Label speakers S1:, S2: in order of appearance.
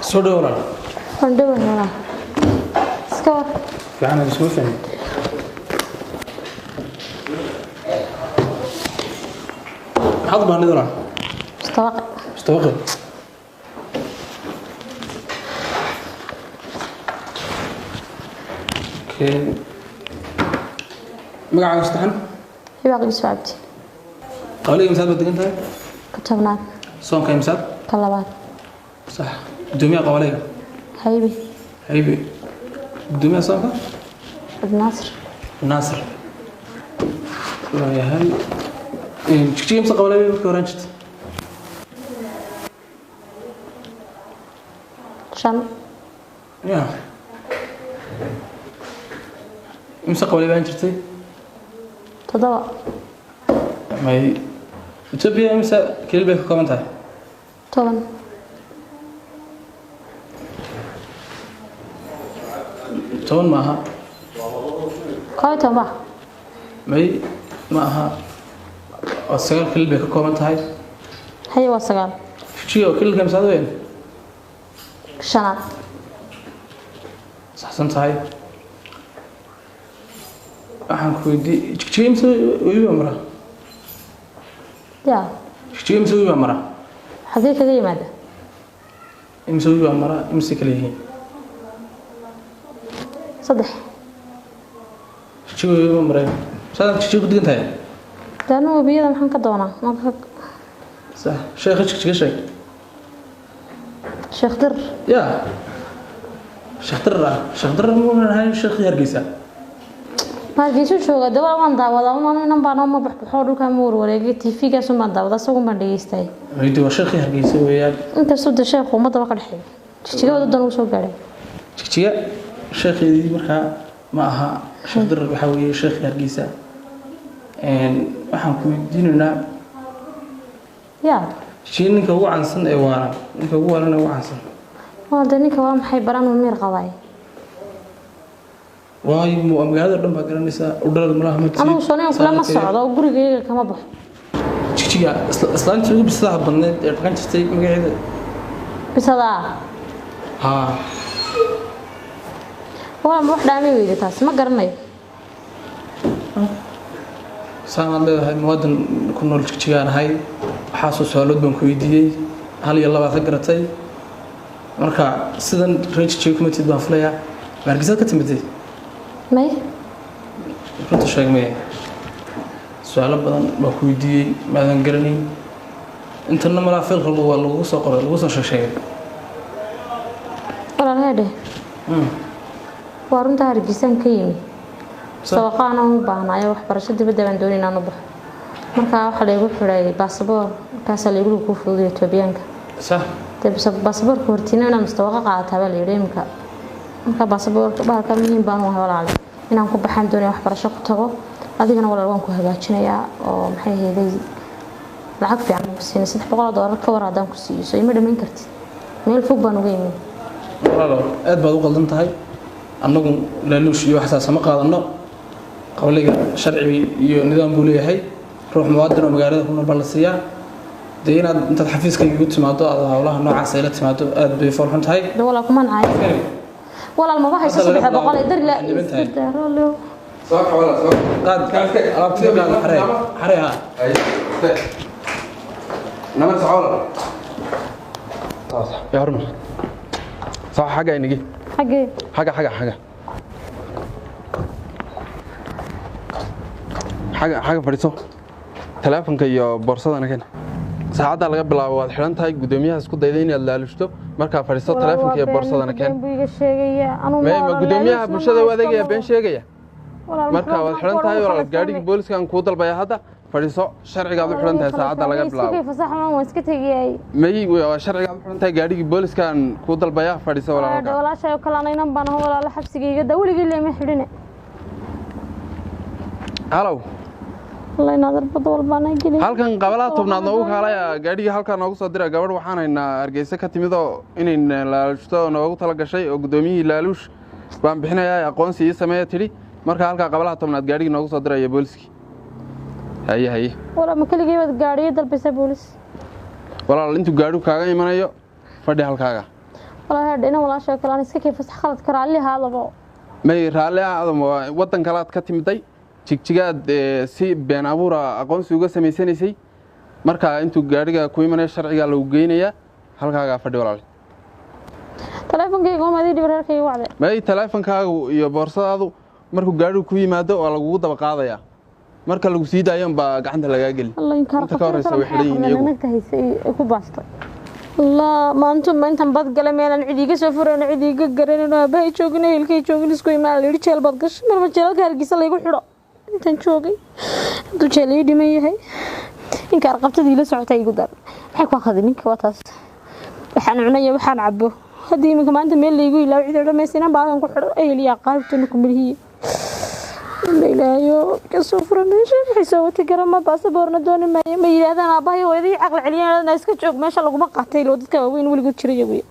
S1: سودو ولا
S2: فندق ولا سكور
S1: يعني اسمه فين حط بها ندرا استوقع اوكي مقعد استحن
S2: يبقى يوسف عبدي
S1: قولي مساد بدك انت
S2: كتبنا
S1: صون كاي مساد
S2: طلبات
S1: صح دمية قولي حبيبي دمية صون ناصر يا هل تشتي مسا قولي بكورانشت
S2: شام
S1: يا مسا قولي بانشتي
S2: تضوى
S1: ما تبي مسا كل بيك كومنتاي
S2: طبعا
S1: طبعا معها
S2: كويتا ما
S1: ماي معها السجال كل بيك كومنتاي
S2: هي والسجال
S1: شيء كل كم ساعة وين
S2: شنات
S1: صحسن صحيح waxaan ku weydiiyay jigjiimsa wiiba mara
S2: yaa
S1: jigjiimsa wiiba mara
S2: xagee kaga yimaada
S1: imsa wiiba mara imsa kale yihiin
S2: saddex
S1: jigjiga wiiba mara saad jigjiga ku digan tahay
S2: daanu wabiyada maxaan ka doonaa marka
S1: sax sheekh jigjiga
S2: sheekh dir
S1: yaa sheekh dir muu nahay sheekh Hargeysa
S2: markiisu jooga dawal waan daawada inaan baan ma baxo dhulka muur wareegay TV-ga soo ma daawada soo ma dhageystay
S1: weydii waa sheekh Hargeysa weeyaan
S2: inta soo sheekh umada ka dhaxay jigjiga dan uu soo gaaray
S1: jigjiga sheekhdii markaa ma aha sheekh dir waxa weeye sheekh Hargeysa waxaan ku weydiinaynaa
S2: yaa
S1: ninka ugu caansan ee waana ninka ugu waana ugu caansan
S2: ninka waa maxay baran uu miir qaday
S1: واي مو أمجاد الرم بقرنيسا ودرد ملاهم تسي
S2: أنا وصلنا كل ما صعدوا وقولي جيجا كم بح
S1: تيجي أصلاً تقول بسلاح بنت كان تستيق مقعد
S2: بسلاح
S1: ها
S2: والله ما واحد عمي ويجي تاس ما قرني
S1: سام الله هاي مواد كنا تيجي أنا هاي حاسس هالود بنكويدي هل يلا بفكرتي مركا سيدن ريتش تيجي كم تدبر فليا مركزات كتمتي
S2: ماي
S1: كنت شايف ماي سؤال بدن بكويدي ما ذنقرني أنت إنما لا فيل خلوا ولا وصل قرر وصل شيء
S2: ولا هذا وارن تهرب جسم كيمي سواقنا وبعنا يا وح برشة بدأ بندوني نبح مركا وحلا يقول حراي باسبور كاسل يقولوا كوفودي تبيانك
S1: صح
S2: تبي باسبور كورتينا أنا مستوقع قاعدة بالي ريمك marka baasaboorka bahalka muhiim baan u hawlaale inaan ku baxaan doonay waxbarasho ku tago adigana walaal waan ku hagaajinayaa oo maxay heeday lacag fiican ku siinay $700 ka war hadaan ku siiyo soo ima dhameyn kartid meel fog baan uga yimid
S1: walaal aad baad u qaldan tahay annagu laaluush iyo waxaas ma qaadano qowliga sharci iyo nidaam buu leeyahay ruux muwaadin oo magaalada ku nool balasiya deeynad inta xafiiska igu timaado hawlaha noocaas ay la timaado aad bay farxan tahay
S2: walaal kuma nahay ولا ما بحس صبح بقول يدري لا استدارله
S1: صح ولا صح قاد أبتدي قاد حريها نما سعولا يا هرم صح حاجة إنجي حاجة فريسو تلفونك يا بورصة أنا كنا ساعات على قبل واحد حلان تاي قدوميها اسكو دايدين يلا لشتو marka fariisto telefoonka boorsadana keen ma gudoomiyaha bulshada wadaagaya been sheegaya marka waad xiran tahay walaal gaariga booliska aan ku dalbaya hadda fariiso sharciga aad u xiran tahay saacada laga bilaabo
S2: fasaxman iska tagay
S1: may waa sharciga aad u xiran tahay gaariga booliska aan ku dalbaya fariiso walaal
S2: walaashay kala inaan baan walaal xabsiga dawliga leema xidhine
S1: halo
S2: والله نادر بدول بانا جلي
S1: halkan qabalaha tobnaad noogu kaalaya gaadhiga halkan noogu soo diray gabadh waxaan haynaa Hargeysa ka timid oo inay laaluushto noogu tala gashay oo gudoomiyihii laaluush baan bixinayaa aqoonsi ii sameeyay tiri marka halka qabalaha tobnaad gaadhiga noogu soo diray booliski haye
S2: wala ma kaligeey wad gaadhiga dalbisa boolis
S1: walaal intuu gaadhigu kaaga imanayo fadhi halkaaga
S2: والله هذا ولا شيء كلام سكي فسح خلط كرالي هذا بو
S1: may raalli ah wadan kale aad ka timiday jigjigaad si been abuura aqoonsi uga sameysanaysay marka intuu gaariga ku imanay sharciga lagu geynaya halkaaga fadhi walaal
S2: teleefankayga oo madii dhibarkayga wacday
S1: may teleefankaagu iyo boorsadaadu markuu gaarigu ku yimaado oo lagu daba qaadaya marka lagu sii daayo baa gacanta laga gali
S2: الله ينكر ku baastay الله ما أنتم بدقلة ميلان عديقة سفرنا عديقة قرينا باي شوقنا هيلكي شوقنا سكوي مال يري شيل بدقش ما شيل كارجيس الله يقول حرا أنت شوقي أنتو شيلي دي ما يهي إنك رقبت دي لسعتها يقدر حك واخذ منك واتاس وحن عنيا وحن عبه هدي من كمان أنت ميل اللي يقول لو عيد ما يصير بعض نقول حرا أي اللي عقارب تنكم بالهي لا يو كسفرنا شو حسوتي كرامة باسبورنا دون ما يهذا أنا باهي وذي عقل علينا ناس كتشوف ما شاء الله قبقة تيلو دتك وين ولقوا تشري